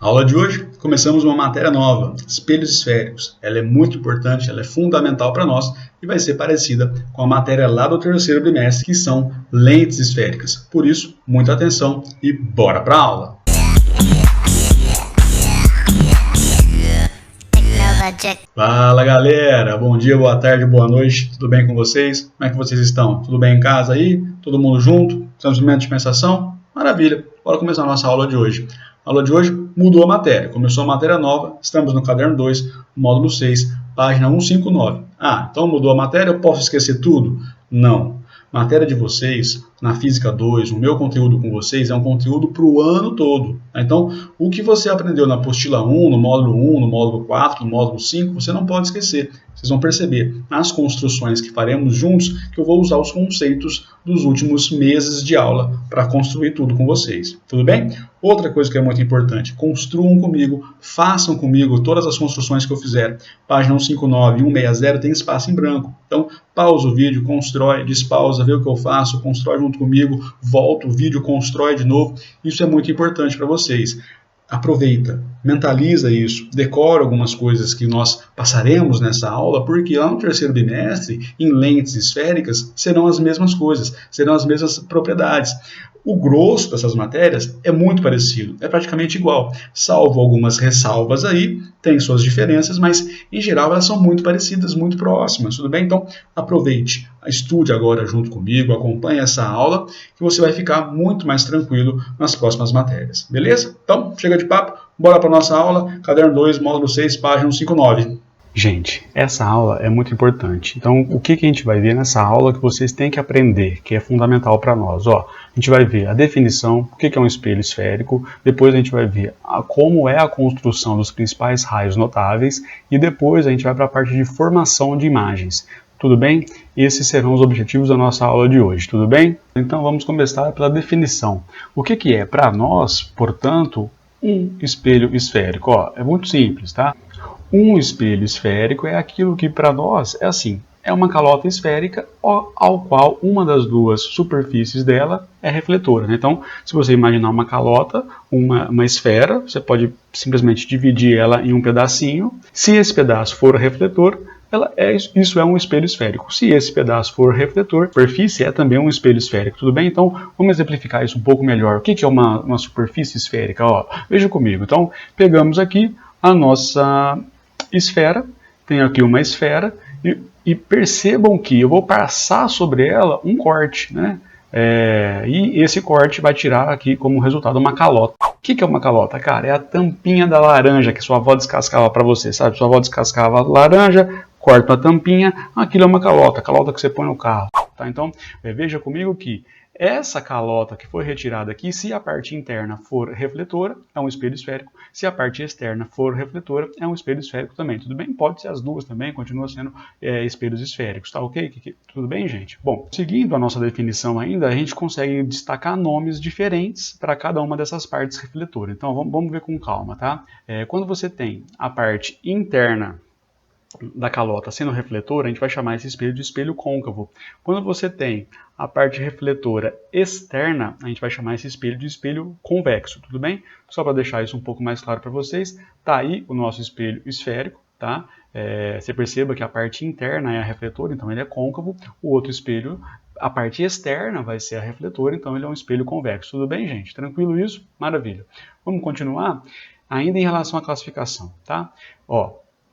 Aula de hoje, começamos uma matéria nova, espelhos esféricos. Ela é muito importante, ela é fundamental para nós e vai ser parecida com a matéria lá do terceiro bimestre, que são lentes esféricas. Por isso, muita atenção e bora para a aula! Fala galera, bom dia, boa tarde, boa noite, tudo bem com vocês? Como é que vocês estão? Tudo bem em casa aí? Todo mundo junto? Estamos no momento de dispensação? Maravilha, bora começar a nossa aula de hoje. A aula de hoje mudou a matéria, começou a matéria nova, estamos no caderno 2, módulo 6, página 159. Então mudou a matéria, eu posso esquecer tudo? Não. Matéria de vocês, na Física 2, o meu conteúdo com vocês é um conteúdo para o ano todo. Então, o que você aprendeu na apostila 1, no módulo 1, no módulo 4, no módulo 5, você não pode esquecer. Vocês vão perceber nas construções que faremos juntos que eu vou usar os conceitos dos últimos meses de aula para construir tudo com vocês. Tudo bem? Outra coisa que é muito importante, construam comigo, façam comigo todas as construções que eu fizer. Página 159 e 160 tem espaço em branco. Então, pausa o vídeo, constrói, despausa, vê o que eu faço, constrói junto comigo, volta o vídeo, constrói de novo. Isso é muito importante para vocês. Aproveita, mentaliza isso, decora algumas coisas que nós passaremos nessa aula, porque lá no terceiro bimestre, em lentes esféricas, serão as mesmas coisas, serão as mesmas propriedades. O grosso dessas matérias é muito parecido, é praticamente igual, salvo algumas ressalvas aí, tem suas diferenças, mas em geral elas são muito parecidas, muito próximas, tudo bem? Então aproveite, estude agora junto comigo, acompanhe essa aula, que você vai ficar muito mais tranquilo nas próximas matérias, beleza? Então, chega de papo, bora para a nossa aula, caderno 2, módulo 6, página 159. Gente, essa aula é muito importante. Então, o que a gente vai ver nessa aula que vocês têm que aprender, que é fundamental para nós? A gente vai ver a definição, o que é um espelho esférico, depois a gente vai ver como é a construção dos principais raios notáveis e depois a gente vai para a parte de formação de imagens. Tudo bem? Esses serão os objetivos da nossa aula de hoje, tudo bem? Então, vamos começar pela definição. O que é, para nós, portanto, um espelho esférico? É muito simples, tá? Um espelho esférico é aquilo que para nós é assim, é uma calota esférica ao qual uma das duas superfícies dela é refletora. Então, se você imaginar uma calota, uma esfera, você pode simplesmente dividir ela em um pedacinho. Se esse pedaço for refletor, isso é um espelho esférico. Se esse pedaço for refletor, a superfície é também um espelho esférico, tudo bem? Então, vamos exemplificar isso um pouco melhor. O que é uma superfície esférica? Veja comigo. Então, pegamos aqui a nossa esfera, tenho aqui uma esfera e percebam que eu vou passar sobre ela um corte, né? E esse corte vai tirar aqui como resultado uma calota. O que é uma calota? Cara, é a tampinha da laranja que sua avó descascava para você, sabe? Sua avó descascava a laranja, corta a tampinha, aquilo é uma calota, calota que você põe no carro. Tá? Então, veja comigo que essa calota que foi retirada aqui, se a parte interna for refletora, é um espelho esférico. Se a parte externa for refletora, é um espelho esférico também. Tudo bem? Pode ser as duas também, continua sendo espelhos esféricos. Tá ok? Tudo bem, gente? Bom, seguindo a nossa definição ainda, a gente consegue destacar nomes diferentes para cada uma dessas partes refletoras. Então, vamos ver com calma, tá? Quando você tem a parte interna da calota sendo refletora, a gente vai chamar esse espelho de espelho côncavo. Quando você tem a parte refletora externa, a gente vai chamar esse espelho de espelho convexo, tudo bem? Só para deixar isso um pouco mais claro para vocês, tá aí o nosso espelho esférico, tá? Você perceba que a parte interna é a refletora, então ele é côncavo, o outro espelho, a parte externa vai ser a refletora, então ele é um espelho convexo, tudo bem, gente? Tranquilo isso? Maravilha. Vamos continuar? Ainda em relação à classificação, tá?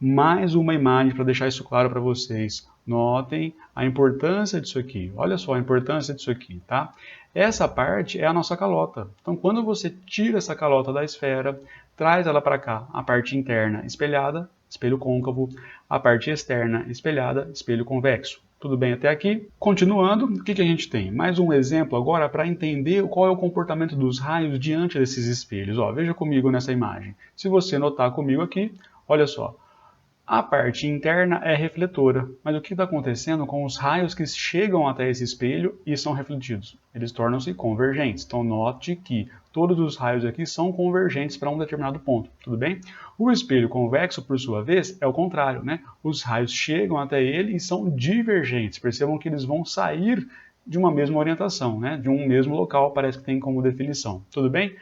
Mais uma imagem para deixar isso claro para vocês. Notem a importância disso aqui. Olha só a importância disso aqui, tá? Essa parte é a nossa calota. Então, quando você tira essa calota da esfera, traz ela para cá, a parte interna espelhada, espelho côncavo, a parte externa espelhada, espelho convexo. Tudo bem até aqui? Continuando, o que a gente tem? Mais um exemplo agora para entender qual é o comportamento dos raios diante desses espelhos. Veja comigo nessa imagem. Se você notar comigo aqui, olha só. A parte interna é refletora, mas o que está acontecendo com os raios que chegam até esse espelho e são refletidos? Eles tornam-se convergentes. Então note que todos os raios aqui são convergentes para um determinado ponto, tudo bem? O espelho convexo, por sua vez, é o contrário, né? Os raios chegam até ele e são divergentes. Percebam que eles vão sair de uma mesma orientação, né? De um mesmo local, parece que tem como definição, tudo bem?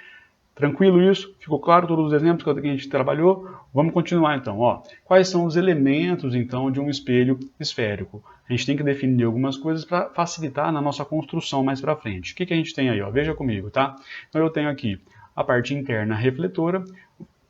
Tranquilo isso? Ficou claro todos os exemplos que a gente trabalhou? Vamos continuar então. Ó, quais são os elementos então de um espelho esférico? A gente tem que definir algumas coisas para facilitar na nossa construção mais para frente. O que a gente tem aí? Ó? Veja comigo, tá? Então eu tenho aqui a parte interna refletora.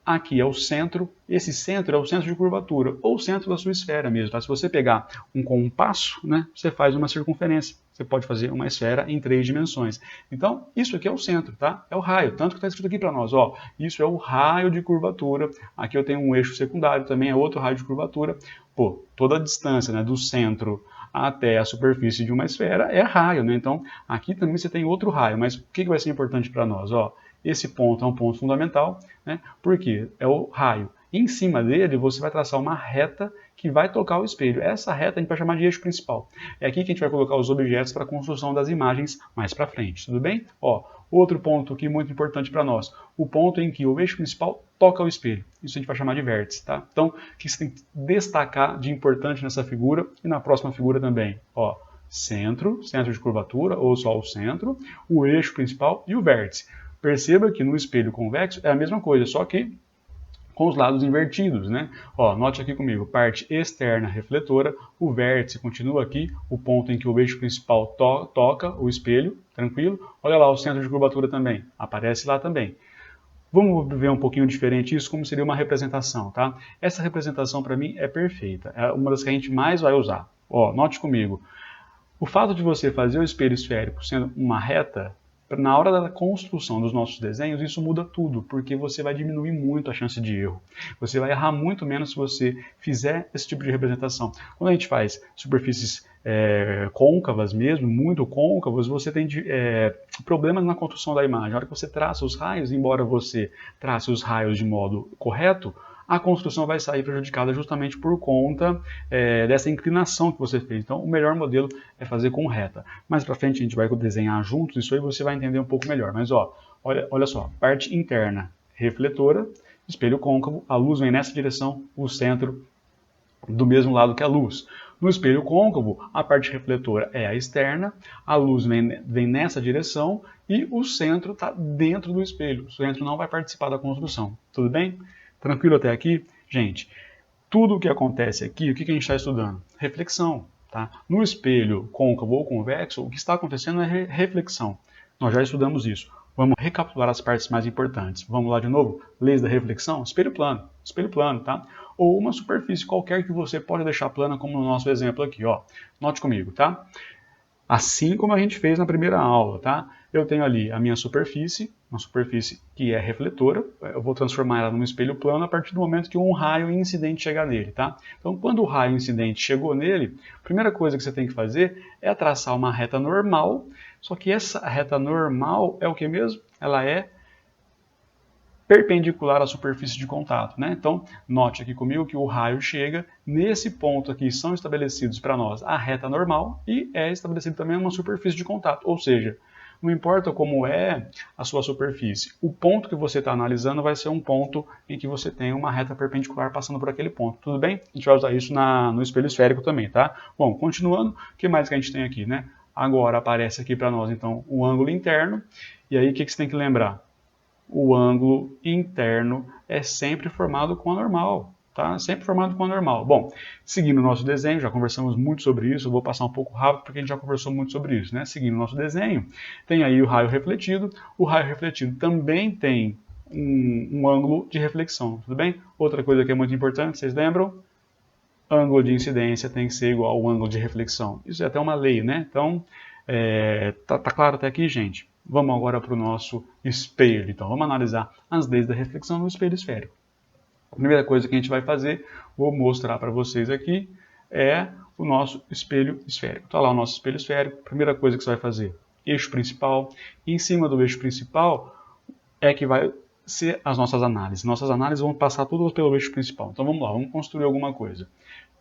Aqui é o centro, esse centro é o centro de curvatura, ou o centro da sua esfera mesmo. Tá? Se você pegar um compasso, né, você faz uma circunferência. Você pode fazer uma esfera em 3 dimensões. Então, isso aqui é o centro, tá? É o raio, tanto que está escrito aqui para nós, ó. Isso é o raio de curvatura. Aqui eu tenho um eixo secundário, também é outro raio de curvatura. Pô, toda a distância, né, do centro até a superfície de uma esfera é raio, né? Então, aqui também você tem outro raio, mas o que vai ser importante para nós, ó? Esse ponto é um ponto fundamental, né? Porque é o raio. Em cima dele, você vai traçar uma reta que vai tocar o espelho. Essa reta a gente vai chamar de eixo principal. É aqui que a gente vai colocar os objetos para a construção das imagens mais para frente, tudo bem? Ó, outro ponto aqui muito importante para nós, o ponto em que o eixo principal toca o espelho. Isso a gente vai chamar de vértice, tá? Então, o que você tem que destacar de importante nessa figura e na próxima figura também? Ó, centro de curvatura, ou só o centro, o eixo principal e o vértice. Perceba que no espelho convexo é a mesma coisa, só que com os lados invertidos, né? Ó, note aqui comigo, parte externa refletora, o vértice continua aqui, o ponto em que o eixo principal toca o espelho, tranquilo? Olha lá o centro de curvatura também, aparece lá também. Vamos ver um pouquinho diferente isso, como seria uma representação, tá? Essa representação para mim é perfeita, é uma das que a gente mais vai usar. Ó, note comigo, o fato de você fazer o espelho esférico sendo uma reta, na hora da construção dos nossos desenhos, isso muda tudo, porque você vai diminuir muito a chance de erro. Você vai errar muito menos se você fizer esse tipo de representação. Quando a gente faz superfícies côncavas mesmo, muito côncavas, você tem problemas na construção da imagem. Na hora que você traça os raios, embora você trace os raios de modo correto, a construção vai sair prejudicada justamente por conta dessa inclinação que você fez. Então, o melhor modelo é fazer com reta. Mais para frente a gente vai desenhar juntos, isso aí você vai entender um pouco melhor. Mas ó, olha só, parte interna refletora, espelho côncavo, a luz vem nessa direção, o centro do mesmo lado que a luz. No espelho côncavo, a parte refletora é a externa, a luz vem nessa direção e o centro está dentro do espelho. O centro não vai participar da construção. Tudo bem? Tranquilo até aqui? Gente, tudo o que acontece aqui, o que a gente está estudando? Reflexão. Tá? No espelho côncavo ou convexo, o que está acontecendo é reflexão. Nós já estudamos isso. Vamos recapitular as partes mais importantes. Vamos lá de novo? Leis da reflexão? Espelho plano, tá? Ou uma superfície qualquer que você pode deixar plana, como no nosso exemplo aqui, ó. Note comigo, tá? Assim como a gente fez na primeira aula, tá? Eu tenho ali a minha superfície, uma superfície que é refletora, eu vou transformar ela num espelho plano a partir do momento que um raio incidente chegar nele, tá? Então, quando o raio incidente chegou nele, a primeira coisa que você tem que fazer é traçar uma reta normal, só que essa reta normal é o que mesmo? Ela é perpendicular à superfície de contato, né? Então, note aqui comigo que o raio chega, nesse ponto aqui são estabelecidos para nós a reta normal e é estabelecido também uma superfície de contato, ou seja, não importa como é a sua superfície, o ponto que você está analisando vai ser um ponto em que você tem uma reta perpendicular passando por aquele ponto, tudo bem? A gente vai usar isso no espelho esférico também, tá? Bom, continuando, o que mais que a gente tem aqui, né? Agora aparece aqui para nós, então, o ângulo interno, e aí o que você tem que lembrar? O ângulo interno é sempre formado com a normal, tá? Sempre formado com a normal. Bom, seguindo o nosso desenho, já conversamos muito sobre isso, eu vou passar um pouco rápido porque a gente já conversou muito sobre isso, né? Seguindo o nosso desenho, tem aí o raio refletido também tem um ângulo de reflexão, tudo bem? Outra coisa que é muito importante, vocês lembram? Ângulo de incidência tem que ser igual ao ângulo de reflexão. Isso é até uma lei, né? Então, tá claro até aqui, gente? Vamos agora para o nosso espelho. Então, vamos analisar as leis da reflexão no espelho esférico. A primeira coisa que a gente vai fazer, vou mostrar para vocês aqui, é o nosso espelho esférico. Está lá o nosso espelho esférico. Primeira coisa que você vai fazer, eixo principal. E em cima do eixo principal é que vai ser as nossas análises. Nossas análises vão passar tudo pelo eixo principal. Então, vamos lá, vamos construir alguma coisa.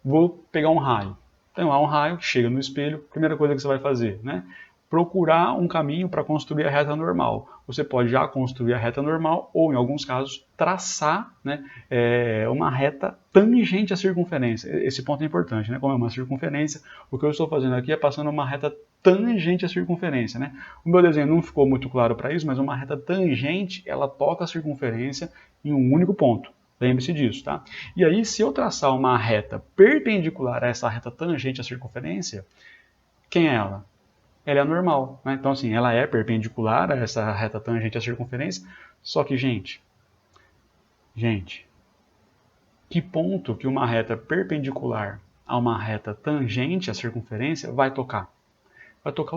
Vou pegar um raio. Tem lá um raio, chega no espelho. Primeira coisa que você vai fazer, né? Procurar um caminho para construir a reta normal. Você pode já construir a reta normal ou, em alguns casos, traçar, né, uma reta tangente à circunferência. Esse ponto é importante, né? Como é uma circunferência, o que eu estou fazendo aqui é passando uma reta tangente à circunferência, né? O meu desenho não ficou muito claro para isso, mas uma reta tangente, ela toca a circunferência em um único ponto. Lembre-se disso, tá? E aí, se eu traçar uma reta perpendicular a essa reta tangente à circunferência, quem é ela? Ela é normal, né? Então, assim, ela é perpendicular a essa reta tangente à circunferência, só que, gente, que ponto que uma reta perpendicular a uma reta tangente à circunferência vai tocar? Vai tocar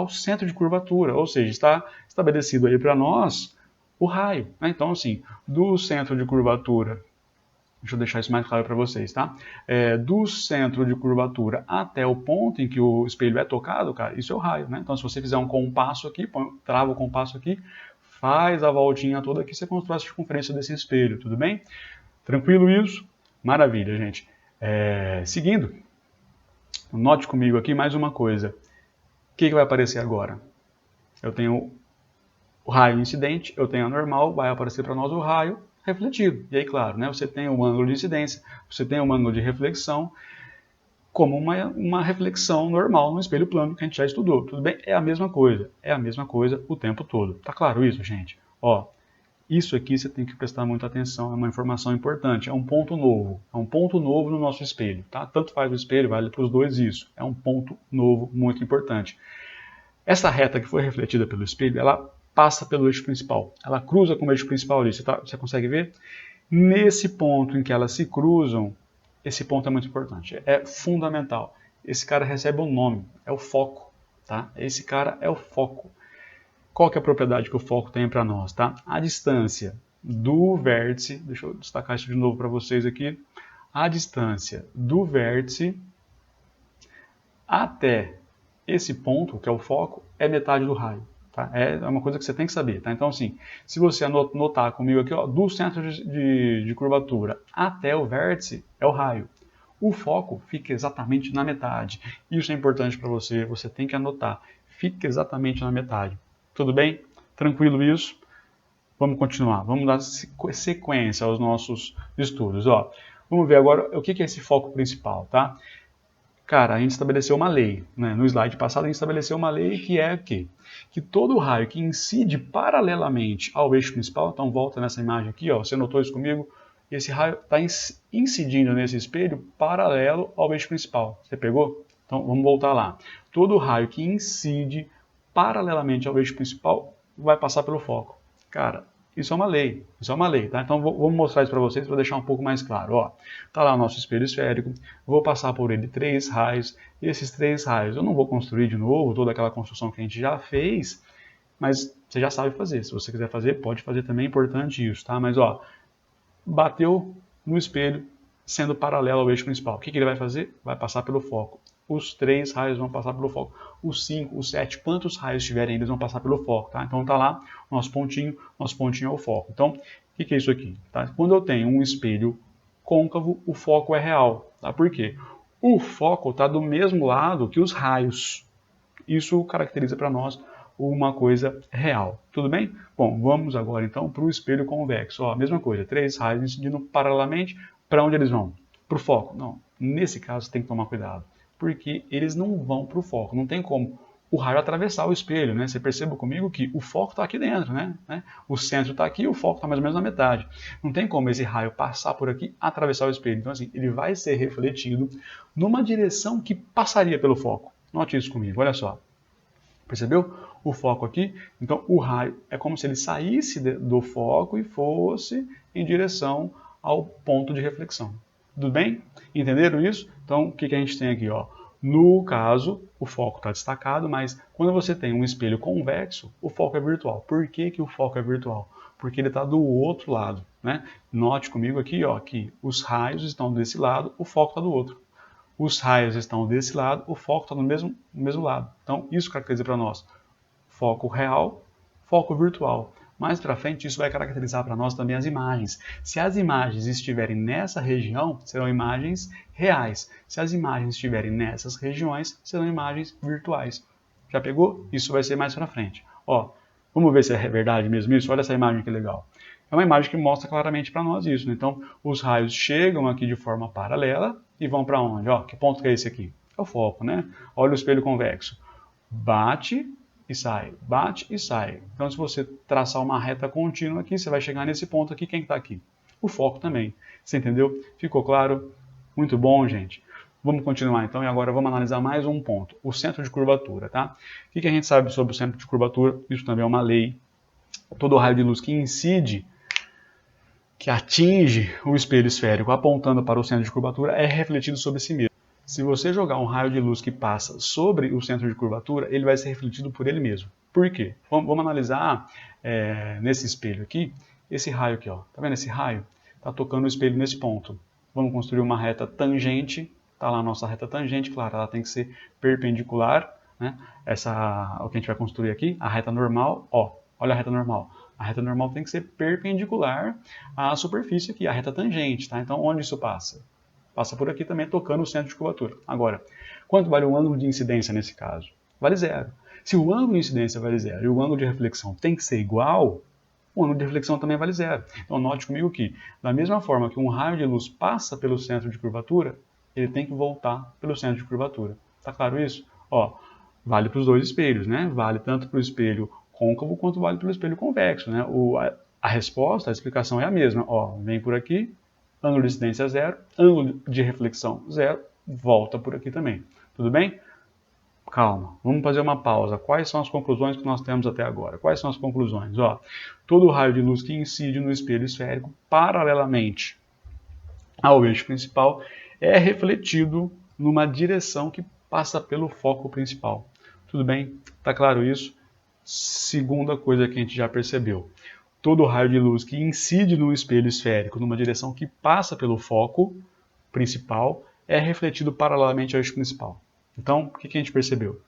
o centro de curvatura, ou seja, está estabelecido aí para nós o raio, né? Então, assim, do centro de curvatura, deixa eu deixar isso mais claro para vocês, tá? Do centro de curvatura até o ponto em que o espelho é tocado, cara, isso é o raio, né? Então, se você fizer um compasso aqui, trava o compasso aqui, faz a voltinha toda aqui, você constrói a circunferência desse espelho, tudo bem? Tranquilo isso? Maravilha, gente. Seguindo, note comigo aqui mais uma coisa. O que vai aparecer agora? Eu tenho o raio incidente, eu tenho a normal, vai aparecer para nós o raio refletido. E aí, claro, né, você tem o ângulo de incidência, você tem o ângulo de reflexão, como uma reflexão normal no espelho plano que a gente já estudou. Tudo bem? É a mesma coisa o tempo todo. Tá claro isso, gente? Ó, isso aqui você tem que prestar muita atenção, é uma informação importante, é um ponto novo no nosso espelho, tá? Tanto faz o espelho, vale para os dois isso, é um ponto novo muito importante. Essa reta que foi refletida pelo espelho, ela passa pelo eixo principal, ela cruza com o eixo principal ali, você consegue ver? Nesse ponto em que elas se cruzam, esse ponto é muito importante, é fundamental. Esse cara recebe um nome, é o foco, tá? Esse cara é o foco. Qual que é a propriedade que o foco tem para nós, tá? A distância do vértice, deixa eu destacar isso de novo para vocês aqui, a distância do vértice até esse ponto, que é o foco, é metade do raio. Tá? É uma coisa que você tem que saber. Tá? Então, assim, se você notar comigo aqui, ó, do centro de curvatura até o vértice, é o raio. O foco fica exatamente na metade. Isso é importante para você, você tem que anotar. Fica exatamente na metade. Tudo bem? Tranquilo isso? Vamos continuar. Vamos dar sequência aos nossos estudos. Ó, vamos ver agora o que é esse foco principal, tá? Cara, a gente estabeleceu uma lei, né? No slide passado a gente estabeleceu uma lei que é o quê? Que todo raio que incide paralelamente ao eixo principal, então volta nessa imagem aqui, ó, você notou isso comigo? Esse raio está incidindo nesse espelho paralelo ao eixo principal. Você pegou? Então vamos voltar lá. Todo raio que incide paralelamente ao eixo principal vai passar pelo foco. Cara, isso é uma lei, tá? Então vamos mostrar isso para vocês para deixar um pouco mais claro. Ó, tá lá o nosso espelho esférico, vou passar por ele 3 raios, e esses 3 raios eu não vou construir de novo toda aquela construção que a gente já fez, mas você já sabe fazer. Se você quiser fazer, pode fazer também, é importante isso, tá? Mas ó, bateu no espelho sendo paralelo ao eixo principal. O que ele vai fazer? Vai passar pelo foco. Os 3 raios vão passar pelo foco. Os 5, os 7, quantos raios tiverem, eles vão passar pelo foco. Tá? Então está lá o nosso pontinho é o foco. Então, o que é isso aqui? Tá? Quando eu tenho um espelho côncavo, o foco é real. Tá? Por quê? O foco está do mesmo lado que os raios. Isso caracteriza para nós uma coisa real. Tudo bem? Bom, vamos agora então para o espelho convexo. Ó, a mesma coisa, 3 raios incidindo paralelamente. Para onde eles vão? Para o foco. Não, nesse caso tem que tomar cuidado, porque eles não vão para o foco. Não tem como o raio atravessar o espelho, né? Você perceba comigo que o foco está aqui dentro, né? O centro está aqui, o foco está mais ou menos na metade. Não tem como esse raio passar por aqui, atravessar o espelho. Então, assim, ele vai ser refletido numa direção que passaria pelo foco. Note isso comigo, olha só. Percebeu? O foco aqui. Então, o raio é como se ele saísse do foco e fosse em direção ao ponto de reflexão. Tudo bem? Entenderam isso? Então, o que a gente tem aqui? Ó? No caso, o foco está destacado, mas quando você tem um espelho convexo, o foco é virtual. Por que o foco é virtual? Porque ele está do outro lado. Né? Note comigo aqui ó, que os raios estão desse lado, o foco está do outro. Os raios estão desse lado, o foco está no mesmo lado. Então, isso caracteriza para nós foco real, foco virtual. Mais para frente, isso vai caracterizar para nós também as imagens. Se as imagens estiverem nessa região, serão imagens reais. Se as imagens estiverem nessas regiões, serão imagens virtuais. Já pegou? Isso vai ser mais para frente. Ó, vamos ver se é verdade mesmo isso? Olha essa imagem que legal. É uma imagem que mostra claramente para nós isso. Né? Então, os raios chegam aqui de forma paralela e vão para onde? Ó, que ponto que é esse aqui? É o foco, né? Olha o espelho convexo. Bate e sai, bate e sai. Então, se você traçar uma reta contínua aqui, você vai chegar nesse ponto aqui. Quem está aqui? O foco também. Você entendeu? Ficou claro? Muito bom, gente. Vamos continuar então e agora vamos analisar mais um ponto, o centro de curvatura, tá? O que a gente sabe sobre o centro de curvatura? Isso também é uma lei. Todo raio de luz que incide, que atinge o espelho esférico apontando para o centro de curvatura é refletido sobre si mesmo. Se você jogar um raio de luz que passa sobre o centro de curvatura, ele vai ser refletido por ele mesmo. Por quê? Vamos analisar nesse espelho aqui, esse raio aqui, ó. Tá vendo esse raio? Tá tocando o espelho nesse ponto. Vamos construir uma reta tangente. Tá lá a nossa reta tangente, claro, ela tem que ser perpendicular, né? O que a gente vai construir aqui, a reta normal, ó, olha a reta normal. A reta normal tem que ser perpendicular à superfície aqui, a reta tangente, tá? Então, onde isso passa? Passa por aqui também, tocando o centro de curvatura. Agora, quanto vale o ângulo de incidência nesse caso? Vale zero. Se o ângulo de incidência vale zero e o ângulo de reflexão tem que ser igual, o ângulo de reflexão também vale zero. Então, note comigo que, da mesma forma que um raio de luz passa pelo centro de curvatura, ele tem que voltar pelo centro de curvatura. Tá claro isso? Ó, vale para os dois espelhos, né? Vale tanto para o espelho côncavo quanto vale para o espelho convexo, né? A resposta, a explicação é a mesma. Ó, vem por aqui, ângulo de incidência zero, ângulo de reflexão zero, volta por aqui também. Tudo bem? Calma, vamos fazer uma pausa. Quais são as conclusões que nós temos até agora? Quais são as conclusões? Ó, todo raio de luz que incide no espelho esférico paralelamente ao eixo principal é refletido numa direção que passa pelo foco principal. Tudo bem? Tá claro isso? Segunda coisa que a gente já percebeu. Todo raio de luz que incide no espelho esférico numa direção que passa pelo foco principal é refletido paralelamente ao eixo principal. Então, o que a gente percebeu?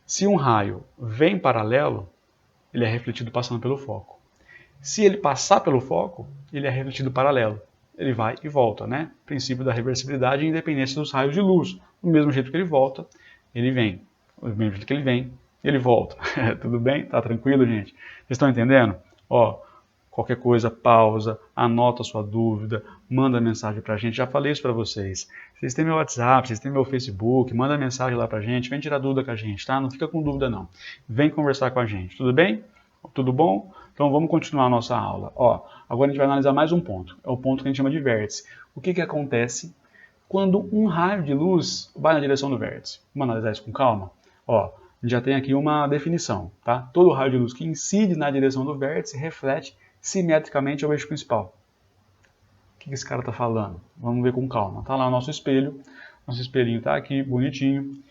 Se um raio vem paralelo, ele é refletido passando pelo foco. Se ele passar pelo foco, ele é refletido paralelo. Ele vai e volta, né? Princípio da reversibilidade e independência dos raios de luz. Do mesmo jeito que ele volta, ele vem. Do mesmo jeito que ele vem, ele volta. Tudo bem? Tá tranquilo, gente? Vocês estão entendendo? Ó, qualquer coisa, pausa, anota a sua dúvida, manda mensagem pra gente. Já falei isso pra vocês. Vocês têm meu WhatsApp, vocês têm meu Facebook, manda mensagem lá pra gente, vem tirar dúvida com a gente, tá? Não fica com dúvida, não. Vem conversar com a gente, tudo bem? Tudo bom? Então vamos continuar a nossa aula. Ó, agora a gente vai analisar mais um ponto. É o ponto que a gente chama de vértice. O que acontece quando um raio de luz vai na direção do vértice? Vamos analisar isso com calma? Ó, a gente já tem aqui uma definição, tá? Todo raio de luz que incide na direção do vértice reflete simetricamente ao eixo principal. O que esse cara está falando? Vamos ver com calma. Tá lá o nosso espelho. Nosso espelhinho está aqui, bonitinho.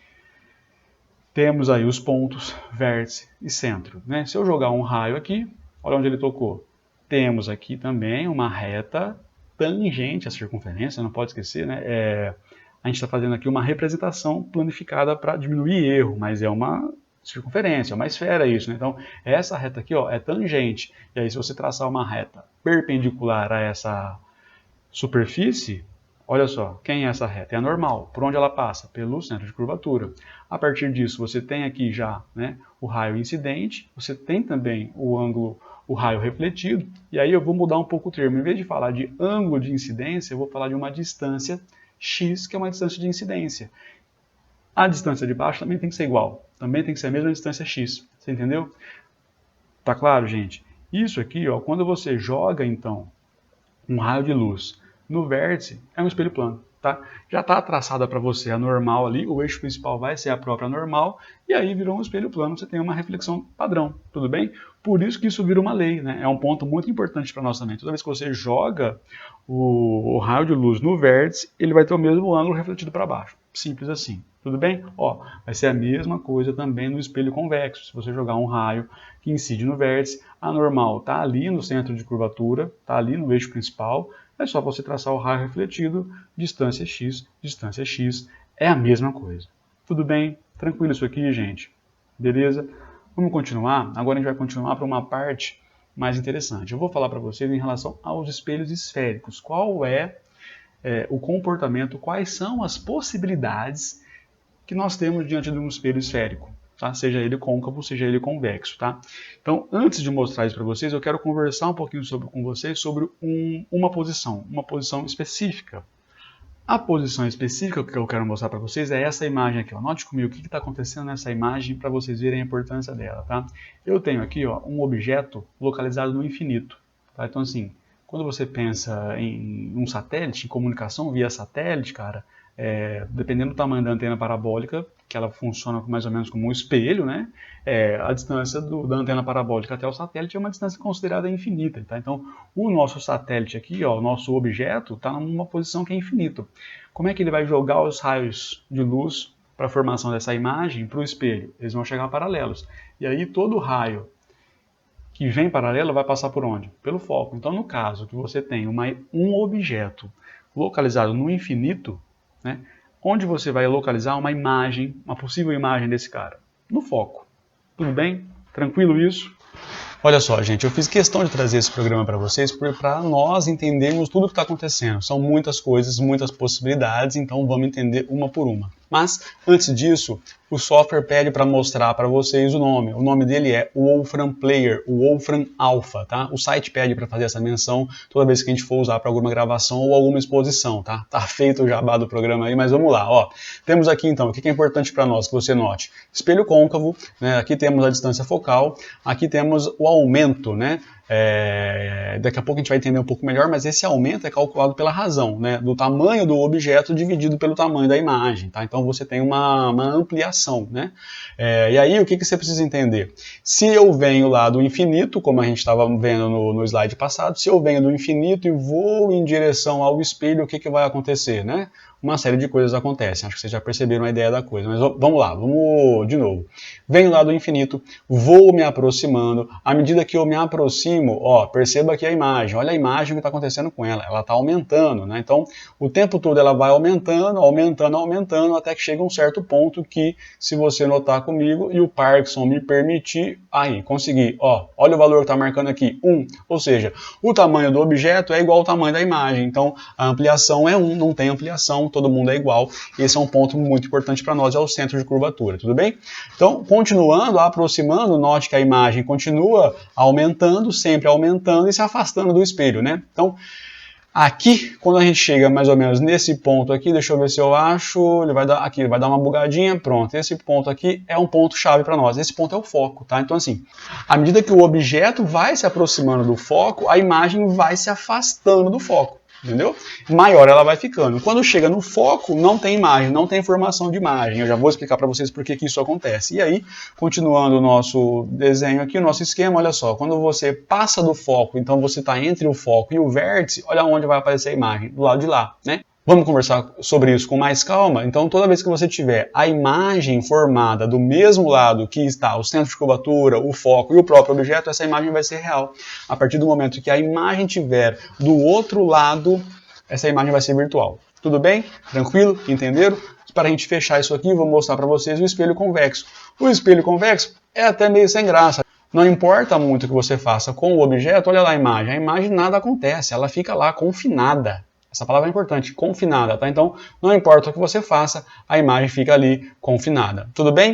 Temos aí os pontos, vértice e centro, né? Se eu jogar um raio aqui, olha onde ele tocou. Temos aqui também uma reta tangente à circunferência, não pode esquecer, né? A gente está fazendo aqui uma representação planificada para diminuir erro, mas é uma circunferência, é uma esfera isso, né? Então, essa reta aqui, ó, é tangente. E aí, se você traçar uma reta perpendicular a essa superfície, olha só, quem é essa reta? É a normal. Por onde ela passa? Pelo centro de curvatura. A partir disso, você tem aqui já, né, o raio incidente, você tem também o ângulo, o raio refletido, e aí eu vou mudar um pouco o termo. Em vez de falar de ângulo de incidência, eu vou falar de uma distância x, que é uma distância de incidência. A distância de baixo também tem que ser igual. Também tem que ser a mesma distância x. Você entendeu? Tá claro, gente? Isso aqui, ó, quando você joga, então, um raio de luz no vértice, é um espelho plano, tá? Já está traçada para você a normal ali, o eixo principal vai ser a própria normal, e aí virou um espelho plano, você tem uma reflexão padrão, tudo bem? Por isso que isso vira uma lei, né? É um ponto muito importante para nós também. Toda vez que você joga o raio de luz no vértice, ele vai ter o mesmo ângulo refletido para baixo. Simples assim, tudo bem? Ó, vai ser a mesma coisa também no espelho convexo. Se você jogar um raio que incide no vértice, a normal está ali no centro de curvatura, está ali no eixo principal, é só você traçar o raio refletido, distância x, é a mesma coisa. Tudo bem? Tranquilo isso aqui, gente? Beleza? Vamos continuar? Agora a gente vai continuar para uma parte mais interessante. Eu vou falar para vocês em relação aos espelhos esféricos. Qual é o comportamento, quais são as possibilidades que nós temos diante de um espelho esférico, tá? Seja ele côncavo, seja ele convexo, tá? Então, antes de mostrar isso para vocês, eu quero conversar um pouquinho com vocês sobre uma posição específica. A posição específica que eu quero mostrar para vocês é essa imagem aqui. Ó. Note comigo o que está acontecendo nessa imagem para vocês verem a importância dela. Tá? Eu tenho aqui ó, um objeto localizado no infinito. Tá? Então assim, quando você pensa em um satélite, em comunicação via satélite, cara, dependendo do tamanho da antena parabólica, que ela funciona mais ou menos como um espelho, né? A distância da antena parabólica até o satélite é uma distância considerada infinita. Tá? Então, o nosso satélite aqui, ó, o nosso objeto, está numa posição que é infinita. Como é que ele vai jogar os raios de luz para a formação dessa imagem para o espelho? Eles vão chegar paralelos. E aí, todo raio que vem paralelo vai passar por onde? Pelo foco. Então, no caso que você tem um objeto localizado no infinito, né, onde você vai localizar uma imagem, uma possível imagem desse cara? No foco. Tudo bem? Tranquilo isso? Olha só, gente, eu fiz questão de trazer esse programa para vocês para nós entendermos tudo o que está acontecendo. São muitas coisas, muitas possibilidades, então vamos entender uma por uma. Mas, antes disso, o software pede para mostrar para vocês o nome. O nome dele é Wolfram Player, o Wolfram Alpha, tá? O site pede para fazer essa menção toda vez que a gente for usar para alguma gravação ou alguma exposição, tá? Tá feito o jabá do programa aí, mas vamos lá, ó. Temos aqui, então, o que é importante para nós, que você note? Espelho côncavo, né? Aqui temos a distância focal, aqui temos o aumento, né? Daqui a pouco a gente vai entender um pouco melhor, mas esse aumento é calculado pela razão, né? Do tamanho do objeto dividido pelo tamanho da imagem, tá? Então você tem uma ampliação, né? E aí o que você precisa entender? Se eu venho lá do infinito, como a gente estava vendo no slide passado, se eu venho do infinito e vou em direção ao espelho, o que vai acontecer, né? Uma série de coisas acontecem. Acho que vocês já perceberam a ideia da coisa. Mas vamos lá, vamos de novo. Venho lá do infinito, vou me aproximando. À medida que eu me aproximo, ó, perceba aqui a imagem. Olha a imagem que está acontecendo com ela. Ela está aumentando, né? Então, o tempo todo ela vai aumentando, aumentando, aumentando, até que chega um certo ponto que, se você notar comigo e o Parkinson me permitir, aí, consegui. Ó, olha o valor que está marcando aqui, 1. Ou seja, o tamanho do objeto é igual ao tamanho da imagem. Então, a ampliação é 1, não tem ampliação, todo mundo é igual. Esse é um ponto muito importante para nós, é o centro de curvatura, tudo bem? Então, continuando, aproximando, note que a imagem continua aumentando, sempre aumentando e se afastando do espelho, né? Então, aqui, quando a gente chega mais ou menos nesse ponto aqui, deixa eu ver se eu acho, ele vai dar uma bugadinha, pronto. Esse ponto aqui é um ponto chave para nós, esse ponto é o foco, tá? Então assim, à medida que o objeto vai se aproximando do foco, a imagem vai se afastando do foco. Entendeu? Maior ela vai ficando. Quando chega no foco, não tem imagem, não tem formação de imagem. Eu já vou explicar para vocês por que isso acontece. E aí, continuando o nosso desenho aqui, o nosso esquema, olha só. Quando você passa do foco, então você está entre o foco e o vértice, olha onde vai aparecer a imagem, do lado de lá, né? Vamos conversar sobre isso com mais calma? Então, toda vez que você tiver a imagem formada do mesmo lado que está o centro de curvatura, o foco e o próprio objeto, essa imagem vai ser real. A partir do momento que a imagem estiver do outro lado, essa imagem vai ser virtual. Tudo bem? Tranquilo? Entenderam? Para a gente fechar isso aqui, vou mostrar para vocês o espelho convexo. O espelho convexo é até meio sem graça. Não importa muito o que você faça com o objeto, olha lá a imagem nada acontece, ela fica lá confinada. Essa palavra é importante, confinada, tá? Então, não importa o que você faça, a imagem fica ali confinada. Tudo bem?